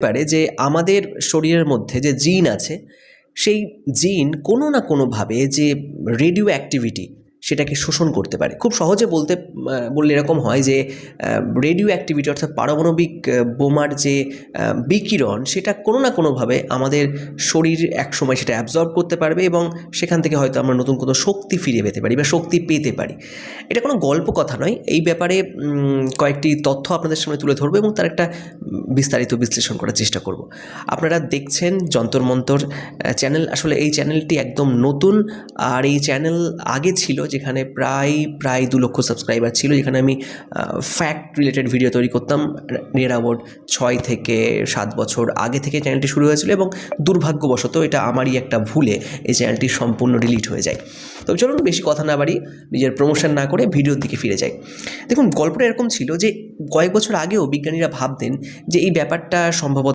পারে যে আমাদের শরীরের মধ্যে যে জিন আছে সেই জিন কোনো না কোনোভাবে যে রেডিও অ্যাক্টিভিটি সেটাকে শোষণ করতে পারে। খুব সহজে বললে এরকম হয় যে রেডিও অ্যাক্টিভিটি অর্থাৎ পারমাণবিক বোমার যে বিকিরণ সেটা কোনো না কোনোভাবে আমাদের শরীর একসময় সেটা অ্যাবজর্ব করতে পারবে এবং সেখান থেকে হয়তো আমরা নতুন কোনো শক্তি ফিরে পেতে পারি বা শক্তি পেতে পারি। এটা কোনো গল্প কথা নয়। এই ব্যাপারে কয়েকটি তথ্য আপনাদের সামনে তুলে ধরবো এবং তার একটা বিস্তারিত বিশ্লেষণ করার চেষ্টা করব। আপনারা দেখছেন যন্তর মন্তর চ্যানেল। আসলে এই চ্যানেলটি একদম নতুন, আর এই চ্যানেল আগে ছিল যেখানে প্রায় 2 লক্ষ সাবস্ক্রাইবার ছিল, যেখানে আমি ফ্যাক্ট রিলেটেড ভিডিও তৈরি করতাম। নিয়ার অ্যাবাউট 6 থেকে 7 বছর আগে থেকে চ্যানেলটি শুরু হয়েছিল এবং দুর্ভাগ্যবশত এটা আমারই একটা ভুলে এই চ্যানেলটি সম্পূর্ণ ডিলিট হয়ে যায়। তো চলুন বেশি কথা না বাড়ি, নিজের প্রমোশন না করে ভিডিওর দিকে ফিরে যাই। দেখুন, গল্পটা এরকম ছিল যে কয়েক বছর আগেও বিজ্ঞানীরা ভাবতেন যে এই ব্যাপারটা সম্ভবত